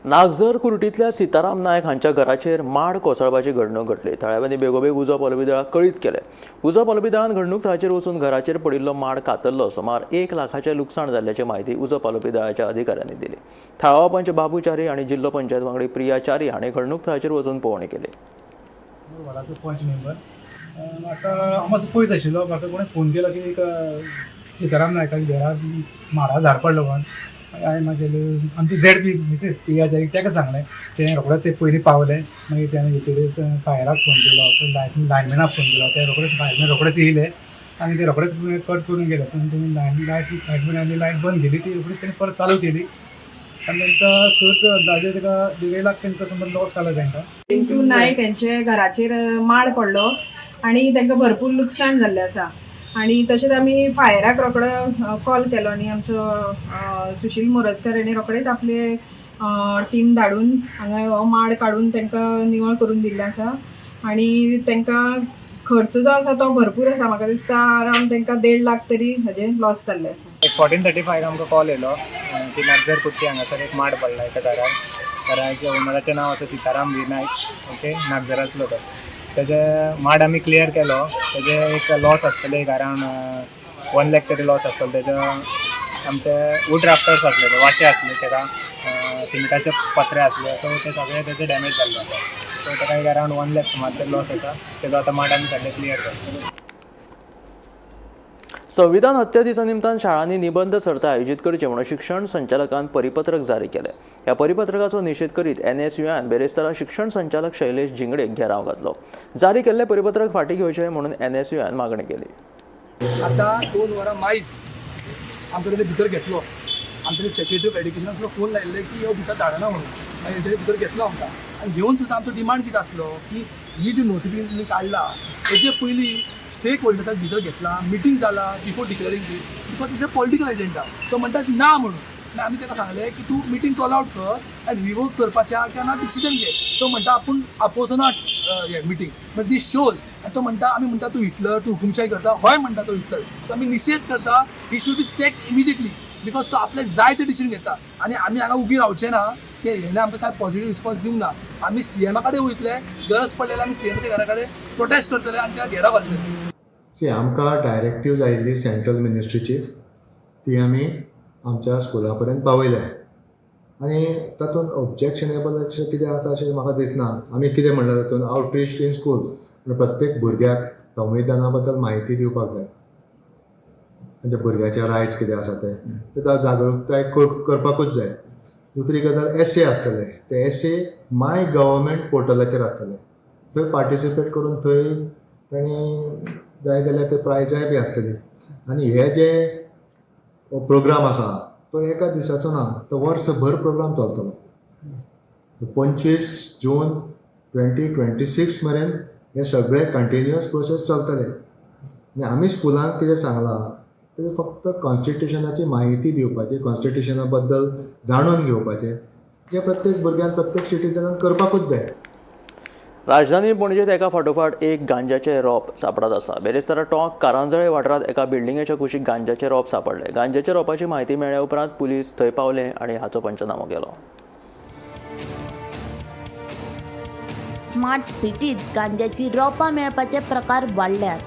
नागझर कुर्टीतल्या सिताराम नायक हांच्या घराचेर माड कोसळपाची घडणूक घडली. थळाव्यांनी बेगोबेग उजो पोलबीदळाक कळीत केलें. उजो पोलबीदळान घडणूक थळाचेर वचून घराचेर पडिल्लो माड कातरलो. सुमार 1 लाखाचें लुकसाण जाल्ल्याची म्हायती उजो पोलबीदळाच्या अधिकाऱ्यांनी दिली. थळावा पंच बाबू च्यारी आनी जिल्लो पंचायत वांगडी प्रिया च्यारी हांणी घडणूक थळाचेर वचून पळोवणी केली. पंच मेंबर म्हाका हांव मातसो पयस आशिल्लो म्हाका कोणें फोन केलो की सिताराम नायकाक घरा माडा झाड पडलो म्हणून हांवें मागीर आमची झेड बी मिसेस प्रियाच्या ताका सांगलें तें रोखडेंच ते पयलीं पावलें मागीर तेणें भितर फायराक फोन केलो लायनमॅनाक फोन केलो ते रोखडेच फायरमॅन रोखडेच येयले आनी ते रोखडेच कट करून गेले पूण तुमी लायटमॅनांनी लायट बंद केली ती रोखडीच तेणी परत चालू केली आनी तांकां खर्च अंदाजे ताका 1.5 लाख तांकां समज लॉस जालो तांकां. पिंटू नायक यांचे घराचेर माड पडलो आनी तांकां भरपूर लुकसाण जाल्लें आसा आनी तशेंच आमी फायराक रोखडो कॉल केलो आनी आमचो सुशील मोरजकर हेणें रोखडेच आपले टीम धाडून हांगा हो माड काडून तांकां निवळ करून दिल्लें आसा आनी तांकां खर्च जो आसा तो भरपूर आसा म्हाका दिसता अरावंड तांकां 1.5 लाख तरी हाजे लॉस जाल्ले आसा. 14:35 आमकां कॉल येयलो की नागझर कुर्टी हांगासर एक माड पडला एका घराच्या ओनराचें नांव आसा सिताराम बी नायक ओके नागझरांतलो तो तेजे माड आमी क्लियर केलो तेजे एक लॉस आसतले एक अरावंड 1 लाख तरी लॉस आसतलो तेजे आमचे वूड राफ्टर्स आसले वाशे आसले तेका सिमेंटाचे पत्रे आसले सो ते सगळे तेजे डॅमेज जाल्ले आसा सो तेका एक अरावंड 1 लाख सुमार लॉस आसा तेजो आतां माड आमी सगळे क्लियर करता. संविधान हत्या दिसा निमतान शाळांनी निबंध सर्त आयोजीत करचे म्हणून शिक्षण संचालकान परिपत्रक जारी केले. ह्या परिपत्रकाचो निषेध करीत NSUआन बेरेस्तारा शिक्षण संचालक शैलेश जिंगडेक घेराव घातलो. जारी केल्ले परिपत्रक फाटी घेवचे म्हणून NSUआन मागणी केली. आता 2 वरां मायज आमचे कडेन भितर घेतलो. आमचे सेक्रेटरी ऑफ एड्युकेशनाक फोन लायिल्ले की ह्यो भितर धाडना म्हणून आनी हेंचे भितर घेतलो आमकां. आनी घेवन सुद्दां आमचो डिमांड कितें आसलो की ही जी नोटिफिकेशन काडला हेजे पयलीं स्टेक होल्डर्साक भितर घेतला, मिटींग जाला बिफोर डिक्लेरिंग दीस, because is a political agenda. तो म्हणटा ना म्हणून. आनी आमी ताका सांगलें की तूं मिटींग कॉल आउट कर आनी रिवोक करपाच्या किंवा डिसिजन घे. तो म्हणटा आपूण आपोज नॉट हे मिटींग बट दीस शोज. आनी तो म्हणटा आमी म्हणटा तूं हिटलर, तूं हुकुमशाही करता. हय म्हणटा तो हिटलर. तो आमी निशेध करता. He should be sacked immediately because तो आपल्याक जाय ते डिसिजन घेता. आनी आमी हांगा उगी रावचे ना की हेणे आमकां कांय पॉझिटिव्ह रिस्पॉन्स दिवंक ना. आमी CMA कडेन वयतले, गरज पडलेले आमी CMच्या घरा कडेन प्रोटेस्ट करतले आनी त्या घेरा घालतले. आमकां डायरेक्टिव्ज आयिल्ली सेंट्रल मिनिस्ट्रीची ती आमी आमच्या स्कुला पर्यंत पावयल्या आनी तातूंत ऑब्जेक्शनेबल अशें कितें आसा अशें म्हाका दिसना. आमी कितें म्हणलां तातूंत आउटरीच इन स्कूल्स प्रत्येक भुरग्याक संविधाना बद्दल म्हायती दिवपाक जाय. तांच्या भुरग्याचे रायट्स कितें आसा ते जागृताय करपाकूच जाय. दुसरी गजाल एसे आसतले. ते एसे माय गव्हर्मेंट पोर्टलाचेर आसतले. थंय पार्टिसिपेट करून थंय तांणी जाय जाल्यार ते प्रायजाय बी आसतली. आनी हे जे प्रोग्राम आसा तो एका दिसाचो ना, तो वर्सभर प्रोग्राम चलतलो. 25 जून 2026 मेरेन हे सगळे कंटिन्युअस प्रोसेस चलतले. आनी आमी स्कुलांक कितें सांगलां ते फक्त कॉन्स्टिट्युशनाची म्हायती दिवपाची, कॉन्स्टिट्युशना बद्दल जाणून घेवपाचें जे प्रत्येक भुरग्यान प्रत्येक सिटीजनान करपाकूच जाय. राजधानी पणजेत एका फाटोफाट एक गांजाचे रोप सापडत आसा. बेरेस्तारा टोंक कारांजळे वाठारांत एका बिल्डिंगेच्या कुशीक गांजाचे रोप सापडले. गांजाच्या रोपाची म्हायती मेळ्ळ्या उपरांत पुलीस थंय पावले आनी हाचो पंचनामो केलो. स्मार्ट सिटीत गांजाची रोपां मेळपाचे प्रकार वाडल्यात.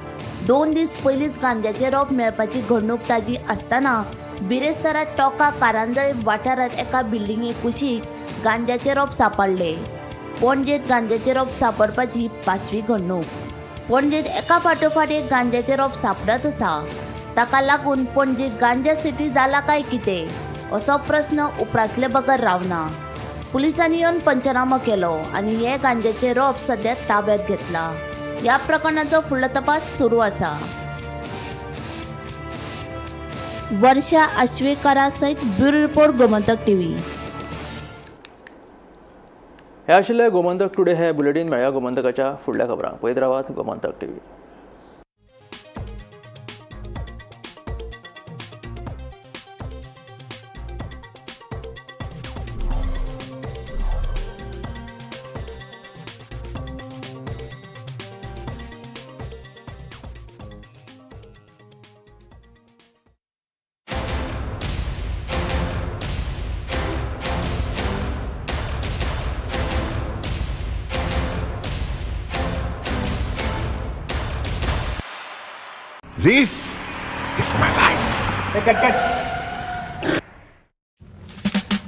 2 दीस पयलींच गांजाचे रोप मेळपाची घडणूक ताजी आसतना बिरेस्तारा टोका कारांजळे वाठारांत एका बिल्डिंगे कुशीक गांजाचे रोप सापडले. पणजेत गांजाचे रोप सापडपाची 5वी घडणूक. पणजेत एका फाटोफाट एक गांजाचे रोप सापडत आसा. ताका लागून पणजे गांजा सिटी जाला काय कितें असो प्रस्न उपरासले बगर रावना. पुलिसांनी येवन पंचनामो केलो आनी हे गांजाचे रोप सध्या ताब्यात घेतला. ह्या प्रकरणाचो फुडलो तपास सुरू आसा. वर्षा आश्वेकरा सयत ब्युरो रिपोर्ट गोमंतक TV. हे आशिल्ले गोमंतक टुडे हे बुलेटिन. मेळ्या गोमंतकाच्या फुडल्या खबरांक. पळयत रावात Gomantak TV. This is my life.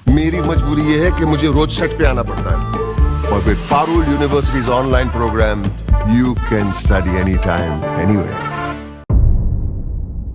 मेरी मजबूरी ये है कि मुझे रोज सेट पे आना पड़ता है और with Parul university's online program you can study any time anywhere.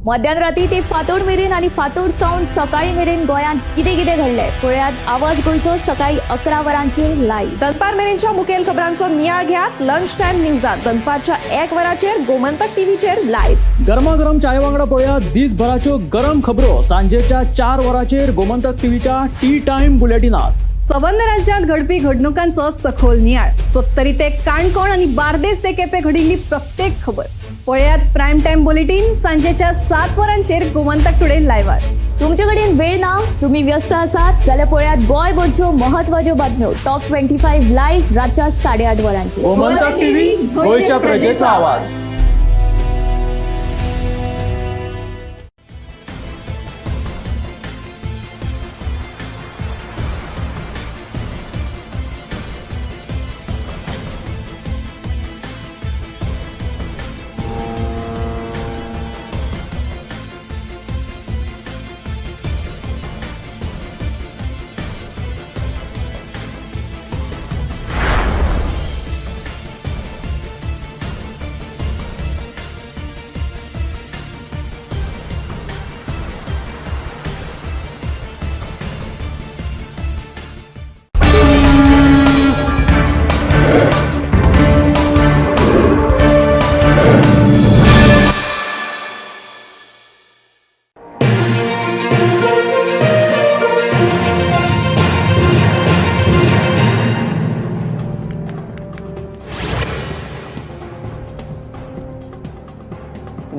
मध्यानरात्री ते फातोड मेरेन आणि फातोड सावन सकाळी मेरेन गोंयांत कितें कितें घडलें पळयात आवाज गोंयचो सकाळी 11 वरांचेर लायव्ह. दनपार मेरेनच्या मुखेल खबरांचो नियाळ घेयात लंच टायम न्यूजात. दनपारच्या 1 वराचेर गोमंतक TVचेर लायव्ह. गरमागरम चाय वांगडा पळयात दिसभराच्यो गरम खबरो सांजेच्या 4 वरांचेर गोमंतक TVच्या टी टायम बुलेटिनात. संबंध राज्यांत घडपी घडणुकांचो सखोल नियाळ. 70 ते काणकोण आणि बार्देस ते केपें घडिल्ली प्रत्येक खबर पळयात प्रायम टायम बुलेटिन सांजेच्या 7 वरांचेर गोमंतक टुडे लायव्हार. तुमचे कडेन वेळ ना, तुम्ही व्यस्त आसात जाल्यार पळयात गोंयभरच्यो महत्वाच्यो बातम्यो टॉप 25 लायव्ह रातच्या 8:30 वरांचेर. गोमंतक TV गोंयच्या प्रजेचा आवाज.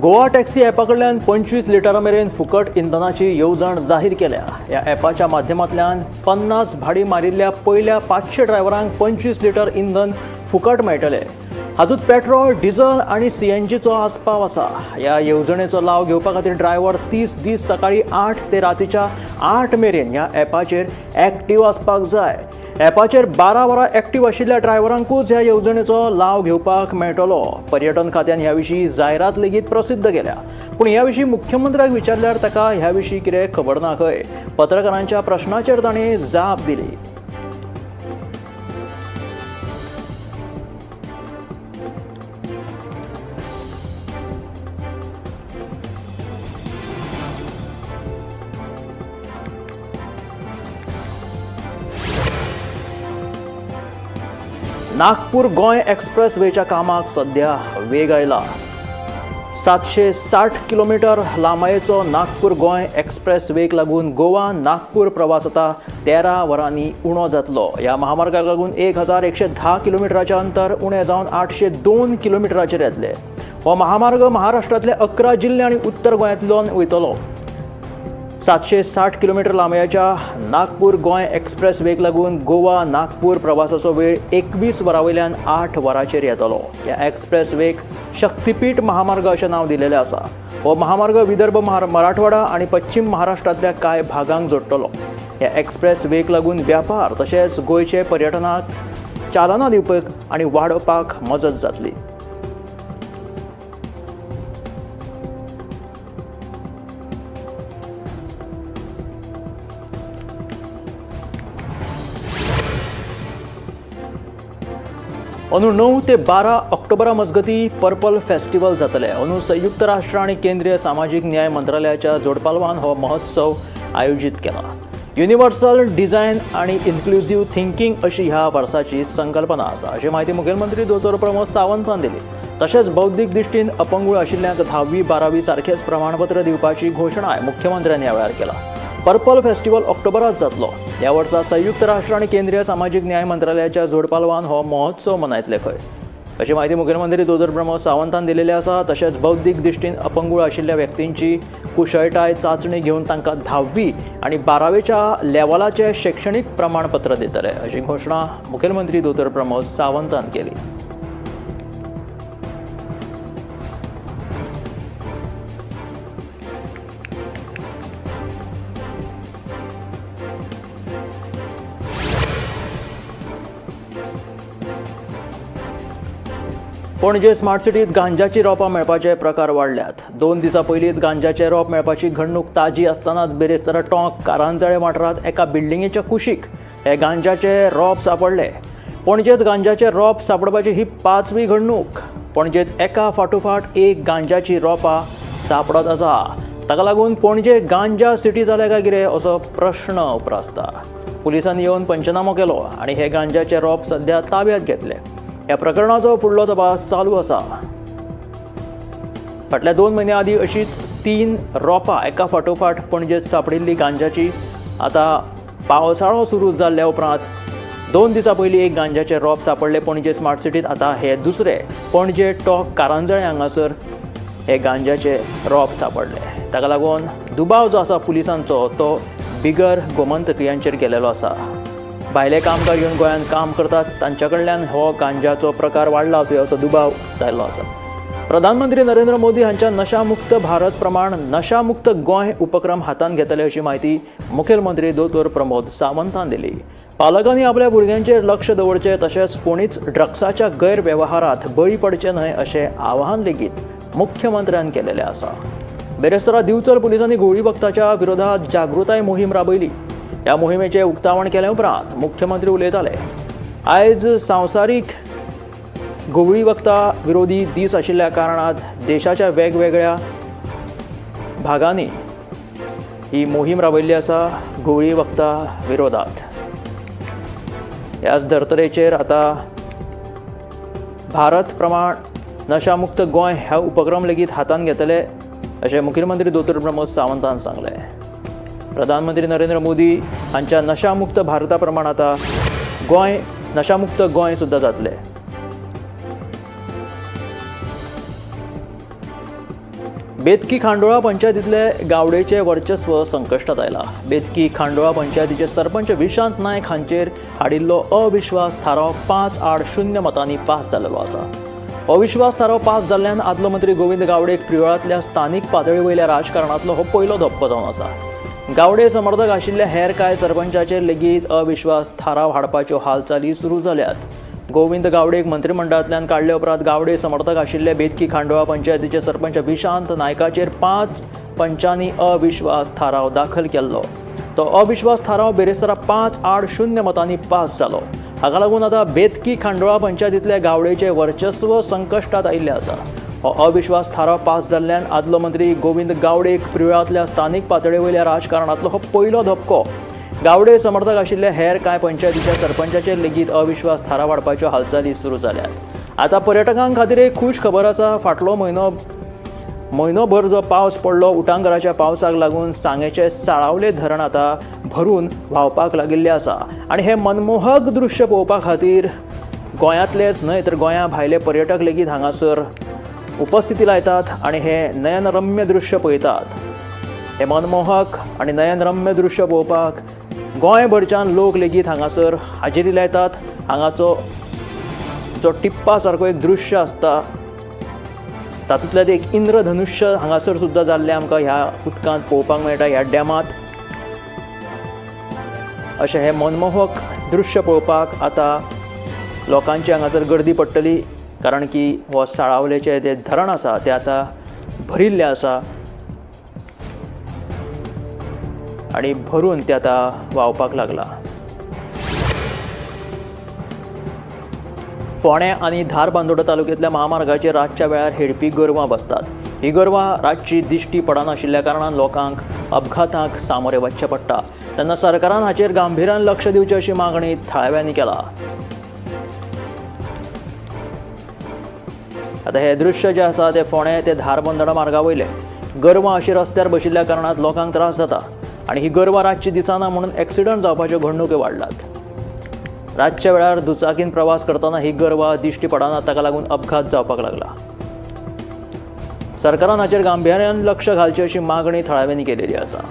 गोवा टॅक्सी ॲपा कडल्यान 25 लिटरां मेरेन फुकट इंधनाची येवजण जाहीर केल्या. ह्या ॲपाच्या माध्यमांतल्यान 50 भाडी मारिल्ल्या पयल्या 500 ड्रायव्हरांक 25 लिटर इंधन फुकट मेळटले. हातूंत पेट्रोल, डिझल आनी CNGचो आस्पाव आसा. ह्या येवजणेचो लाव घेवपा खातीर ड्रायव्हर 30 दीस सकाळी 8 ते रातीच्या 8 मेरेन ह्या ॲपाचेर एक्टीव आसपाक जाय. ॲपाचेर 12 वरां एक्टीव आशिल्ल्या ड्रायव्हरांकूच ह्या येवजणेचो लाव घेवपाक मेळटलो. पर्यटन खात्यान ह्या विशीं जायरात लेगीत प्रसिद्ध केल्या. पूण ह्या विशीं मुख्यमंत्र्याक विचारल्यार ताका ह्या विशीं कितें खबर ना खंय. पत्रकारांच्या प्रश्नाचेर ताणें जाप दिली. नागपूर गोंय एक्सप्रेस वेच्या कामाक सध्या वेग आयला. 760 किलोमीटर लांबायेचो नागपूर गोंय एक्सप्रेस वेक लागून गोवा नागपूर प्रवास आता 13 वरांनी उणो जातलो. ह्या महामार्गाक लागून 1110 किलोमिटराचें अंतर उणें जावन 802 किलोमिटराचेर येतले. हो महामार्ग महाराष्ट्रांतले 11 जिल्हे आनी उत्तर गोंयांतल्यान वयतलो. 760 किलोमीटर लांबयाच्या नागपूर गोंय एक्सप्रेस वेक लागून गोवा नागपूर प्रवासाचो वेळ 21 वरां वयल्यान 8 वरांचेर येतलो. ह्या एक्सप्रेस वेक शक्तीपीठ महामार्ग अशें नांव दिलेलें आसा. हो महामार्ग विदर्भ, मराठवाडा आनी पश्चिम महाराष्ट्रांतल्या कांय भागांक जोडटलो. ह्या एक्सप्रेस वेक लागून व्यापार तशेंच गोंयचे पर्यटनाक चालना दिवपाक आनी वाडोवपाक मजत जातली. अंदू 9 ते 12 ऑक्टोबरा मजगती पर्पल फेस्टिवल जातले. अंदू संयुक्त राष्ट्र आनी केंद्रीय सामाजीक न्याय मंत्रालयाच्या जोडपालवान हो महोत्सव आयोजीत केला. युनिवर्सल डिझायन आनी इन्क्लुझिव्ह थिंकींग अशी ह्या वर्साची संकल्पना आसा, अशी माहिती मुखेलमंत्री दोतोर प्रमोद सावंतान दिली. तशेंच बौद्धीक दृश्टीन अपंगूळ आशिल्ल्यांक 10वी 12वी सारखेच प्रमाणपत्र दिवपाची घोशणाय मुख्यमंत्र्यांनी ह्या वेळार केला. पर्पल फेस्टिवल ऑक्टोबरांत जातलो. ह्या वर्सा संयुक्त राष्ट्र आनी केंद्रीय सामाजीक न्याय मंत्रालयाच्या जोडपालवान हो महोत्सव मनयतले खंय, अशी माहिती मुखेलमंत्री दोतोर प्रमोद सावंतान दिलेली आसा. तशेंच बौद्धीक दृश्टीन अपंगूळ आशिल्ल्या व्यक्तींची कुशळटाय चांचणी घेवन तांकां 10वी आनी 12वेच्या लेव्हलाचें शैक्षणीक प्रमाणपत्र दितले, अशी घोशणा मुखेलमंत्री दोतोर प्रमोद सावंतान केली. पणजे स्मार्ट सिटीत गांजाची रोपां मेळपाचे प्रकार वाडल्यात. 2 दिसां पयलींच गांजाचे रोप मेळपाची घडणूक ताजी आसतनाच बेरेस्तारा टोंक कारंजळे वाठारांत एका बिल्डिंगेच्या कुशीक हे गांजाचे रोप सापडले. पणजेंत गांजाचे रोप सापडपाची ही 5वी घडणूक. पणजेंत एका फाटोफाट एक गांजाची रोपां सापडत आसा. ताका लागून पणजे गांजा सिटी जाल्या काय कितें असो प्रश्न उप्रासता. पुलिसांनी येवन पंचनामो केलो आनी हे गांजाचे रोप सध्या ताब्यांत घेतले. ह्या प्रकरणाचो फुडलो तपास चालू आसा. फाटल्या 2 म्हयन्या आदीं अशीच 3 रोपां एका फाटोफाट पणजेंत सापडिल्ली गांजाची. आतां पावसाळो सुरू जाल्ल्या उपरांत 2 दिसां पयलीं एक गांजाचें रोप सापडलें पणजे स्मार्ट सिटीत. आतां हे दुसरे पणजे टोंक कारंजळे हांगासर हे गांजाचे रोप सापडले. ताका लागून दुबाव जो आसा पुलिसांचो तो बिगर गोमंतकीयांचेर केलेलो आसा. भायले कामगार येवन गोंयांत काम करतात तांच्या कडल्यान हो गांजाचो प्रकार वाडला असो दुबाव जाल्लो आसा. प्रधानमंत्री नरेंद्र मोदी हांच्या नशामुक्त भारत प्रमाण नशामुक्त गोंय उपक्रम हातांत घेतले अशी माहिती मुखेलमंत्री दोतोर प्रमोद सावंतान दिली. पालकांनी आपल्या भुरग्यांचेर लक्ष दवरचें तशेंच कोणीच ड्रग्साच्या गैरवेवहारांत बळी पडचे न्हय अशें आवाहन लेगीत मुख्यमंत्र्यान केलेलें आसा. बेरेस्तारा दिवचल पुलिसांनी घुवळी वखदाच्या विरोधात जागृताय मोहीम राबयली. ह्या मोहिमेचें उक्तावण केले उपरांत मुख्यमंत्री उलयताले. आयज संवसारीक घुवळी वखदां विरोधी दीस आशिल्ल्या कारणान देशाच्या वेगवेगळ्या भागांनी ही मोहीम राबयल्ली आसा घुवळी वखदां विरोधात. ह्याच धर्तरेचेर आतां भारत प्रमाण नशामुक्त गोंय ह्या उपक्रम लेगीत हातांत घेतले अशें मुखेलमंत्री दोतोर प्रमोद सावंतान सांगलें. प्रधानमंत्री नरेंद्र मोदी हांच्या नशामुक्त भारता प्रमाण आतां गोंय नशामुक्त गोंय सुद्दां जातलें. बेतकी खांडोळा पंचायतीतले गावडेचे वर्चस्व संकश्टात आयला. बेतकी खांडोळा पंचायतीचे सरपंच विशांत नायक हांचेर हाडिल्लो अविश्वास थाराव 5-0 मतांनी पास जाल्लो आसा. अविश्वास थाराव पास जाल्ल्यान आदलो मंत्री गोविंद गावडेक प्रियोळांतल्या स्थानीक पातळी वयल्या राजकारणांतलो हो पयलो धक्को जावन आसा. गावडे समर्थक आशिल्ल्या हेर कांय सरपंचाचेर लेगीत अविश्वास थाराव हाडपाच्यो हालचाली सुरू जाल्यात. गोविंद गावडेक मंत्रिमंडळांतल्यान काडले उपरांत गावडे समर्थक आशिल्ले बेतकी खांडोळा पंचायतीचे सरपंच विशांत नायकाचेर 5 पंचांनी अविश्वास थाराव दाखल केल्लो. तो अविश्वास थाराव बेरेस्तारा 5-0 मतांनी पास जालो. हाका लागून आतां बेतकी खांडोळा पंचायतीतले गावडेचे वर्चस्व संकश्टात आयिल्ले आसा. हो अविश्वास थाराव पास जाल्ल्यान आदलो मंत्री गोविंद गावडेक प्रियोळांतल्या स्थानीक पातळी वयल्या राजकारणांतलो हो पयलो धक्को. गावडे समर्थक आशिल्ले हेर कांय पंचायतीच्या सरपंचाचेर लेगीत अविश्वास थाराव हाडपाच्यो हालचाली सुरू जाल्यात. आतां पर्यटकां खातीर एक खूश खबर आसा. फाटलो म्हयनोभर जो पावस पडलो, उटंगराच्या पावसाक लागून सांगेचे साळावले धरण आतां भरून व्हांवपाक लागिल्लें आसा. आनी हें मनमोहक दृश्य पळोवपा खातीर गोंयांतलेच न्हय तर गोंया भायले पर्यटक लेगीत हांगासर उपस्थिती लायतात आनी हें नयनरम्य दृश्य पळयतात. हें मनमोहक आनी नयनरम्य दृश्य पळोवपाक गोंयभरच्यान लोक लेगीत हांगासर हाजेरी लायतात. हांगाचो जो टिप्पा सारको एक दृश्य आसता तातूंतल्यान एक इंद्रधनुश्य हांगासर सुद्दां जाल्लें आमकां ह्या उदकांत पळोवपाक मेळटा, ह्या डॅमांत. अशें हें मनमोहक दृश्य पळोवपाक आतां लोकांची हांगासर गर्दी पडटली, कारण की हो साळावलेचें जें धरण आसा तें आतां भरिल्लें आसा आनी भरून तें आतां व्हांवपाक लागला. फोंड्या आनी धारबांदोडा तालुक्यांतल्या महामार्गाचेर रातच्या वेळार हेडपी गोरवां बसतात. ही गोरवां रातची दिश्टी पडनाशिल्ल्या कारणान लोकांक अपघातांक सामोरे वचचें पडटा. तेन्ना सरकारान हाचेर गांभीर्यान लक्ष दिवचें अशी मागणी थळाव्यांनी केला. आतां हें दृश्य जें आसा तें फोंड्या ते धारबांदोडा मार्गा वयलें. गोरवां अशी रस्त्यार बशिल्ल्या कारणान लोकांक त्रास जाता आनी ही गोरवां रातची दिसना म्हणून एक्सिडंट जावपाच्यो घडणुको वाडलात. रातच्या वेळार दुचाकीन प्रवास करतना ही गोरवां दिश्टी पडना, ताका लागून अपघात जावपाक लागला. सरकारान हाचेर गांभीर्यान लक्ष घालचें अशी मागणी थळाव्यांनी केलेली आसा.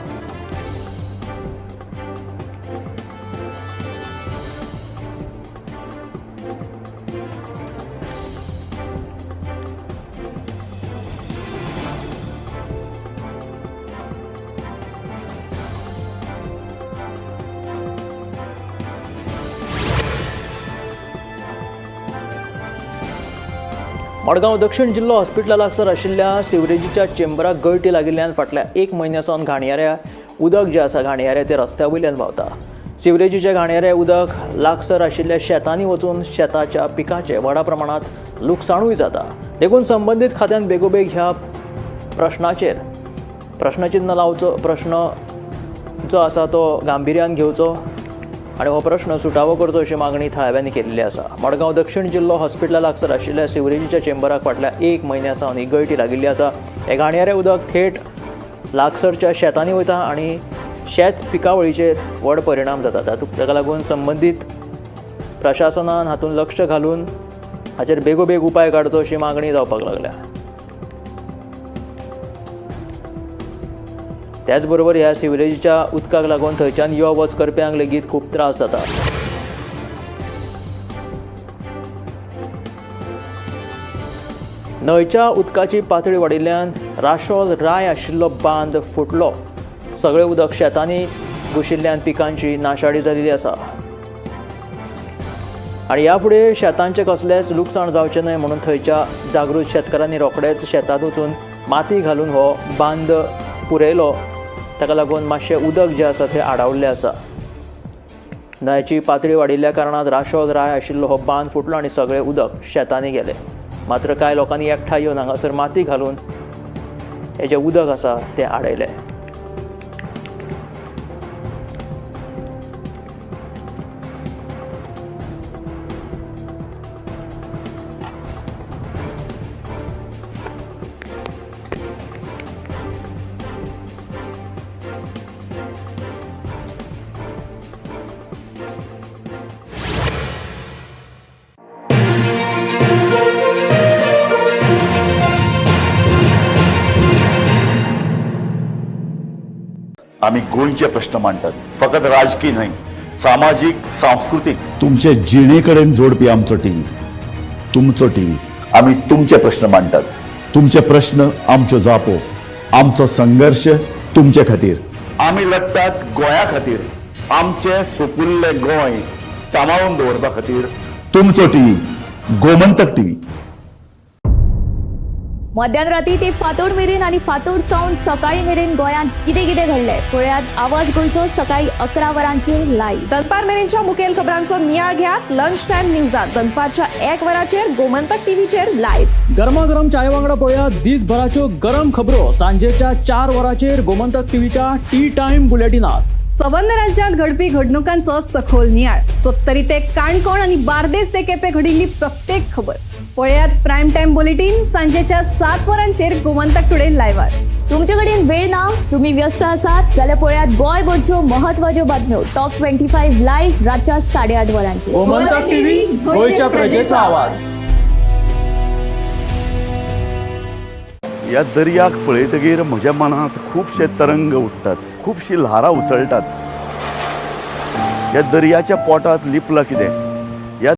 मडगांव दक्षिण जिल्लो हॉस्पिटला लागसार आशिल्ल्या सिवरेजीच्या चेंबराक गळटी लागिल्ल्यान फाटल्या 1 म्हयन्यासावन घाणयाऱ्या उदक जें आसा घाणयाऱ्या ते रस्त्या वयल्यान व्हांवता. सिवरेजीचें घाणयाऱ्या उदक लागसार आशिल्ल्या शेतांनी वचून शेताच्या पिकाचें व्हडा प्रमाणांत लुकसाणूय जाता. देखून संबंदीत खात्यान बेगोबेग ह्या प्रश्नाचेर प्रश्नचिन्ह लावचो, प्रश्न जो आसा तो गांभीर्यान घेवचो आनी हो प्रश्न सुटावो करचो अशी मागणी थळाव्यांनी केल्ली आसा. मडगांव दक्षिण जिल्लो हॉस्पिटला लागसार आशिल्ल्या सिवरेजीच्या चेंबराक फाटल्या 1 म्हयन्यासावन ही गळटी लागिल्ली आसा. हे घाणयारें उदक थेट लागसरच्या शेतांनी वयता आनी शेत पिकावळीचेर व्हड परिणाम जाता. ताका लागून संबंदीत प्रशासनान हातूंत लक्ष घालून हाचेर बेगोबेग उपाय काडचो अशी मागणी जावपाक लागल्या. त्याच बरोबर ह्या सिवरेजीच्या उदकाक लागून थंयच्यान यो वच करप्यांक लेगीत खूब त्रास जाता. न्हंयच्या उदकाची पातळी वाडिल्ल्यान राशोल राय आशिल्लो बांद फुटलो. सगळें उदक शेतांनी घुशिल्ल्यान पिकांची नाशाडी जाल्ली आसा आनी ह्या फुडें शेतांचें कसलेंच लुकसाण जावचें न्हय म्हणून थंयच्या जागृत शेतकारांनी रोखडेच शेतांत वचून माती घालून हो बांद पुरयलो. ताका लागून मातशें उदक जें आसा तें आडावल्लें आसा. न्हंयची पातळी वाडिल्ल्या कारणान राशोल राय आशिल्लो हो बांद फुटलो आनी सगळें उदक शेतांनी गेलें. मात्र कांय लोकांनी एकठांय येवन हांगासर माती घालून हें जें उदक आसा तें आडयलें. आम्ही गोंयचे प्रश्न मांडटात. फकत राजकीय न्हय, सामाजीक सांस्कृतिक तुमचे जिणेकडेन जोडपी आमचो टीव्ही. तुमचो टीव्ही. आम्ही तुमचे प्रश्न मांडटात. तुमचे प्रश्न आमच्यो जापो. आमचो संघर्ष तुमचे खातीर. आम्ही लढटात गोंया खातीर. आमचे सोपुल्ले गोंय सांबाळून दवरपा खातीर. तुमचो टीव्ही गोमंतक टीव्ही. मध्यराती ते फातोड मेरेन आणि फातोड सावन सकाळी मेरेन गोंयांत कितें कितें घडलें पळयात आवाज गोंयचो सकाळी 11 वरांचेर लायव्ह. दनपार मेरेनच्या मुखेल खबरांचो नियाळ घेयात लंच टायम न्यूजात दनपारच्या 1 वराचेर गोमंतक टीव्हीचेर लायव्ह. गरमागरम चाय वांगडा पळयात दिसभराच्यो गरम खबरो सांजेच्या 4 वरांचेर गोमंतक टीव्हीच्या टी टाइम बुलेटिनात. संबंध राज्यांत घडपी घडणुकांचो सखोल नियाळ. 70 ते काणकोण आणि बार्देस ते केपें घडिल्ली प्रत्येक खबर पळयात प्रायम टाइम बुलेटिन सांजेच्या 7 वरांचेर गोमंतक टुडे लायव्हार. तुमचे कडेन वेळ ना, तुम्ही व्यस्त आसात जाल्यार पळयात गोंयभरच्यो महत्वाच्यो बातम्यो टॉप 25 लाईव्ह रातच्या 8:30 वरांचेर. गोमंतक टीव्ही गोंयच्या प्रजेचा आवाज. ह्या दर्याक पळयतकीर म्हज्या मनांत खुबशे तरंग उठटात, खुबशी ल्हारां उसळटात. ह्या दर्याच्या पोटांत लिपलां कितें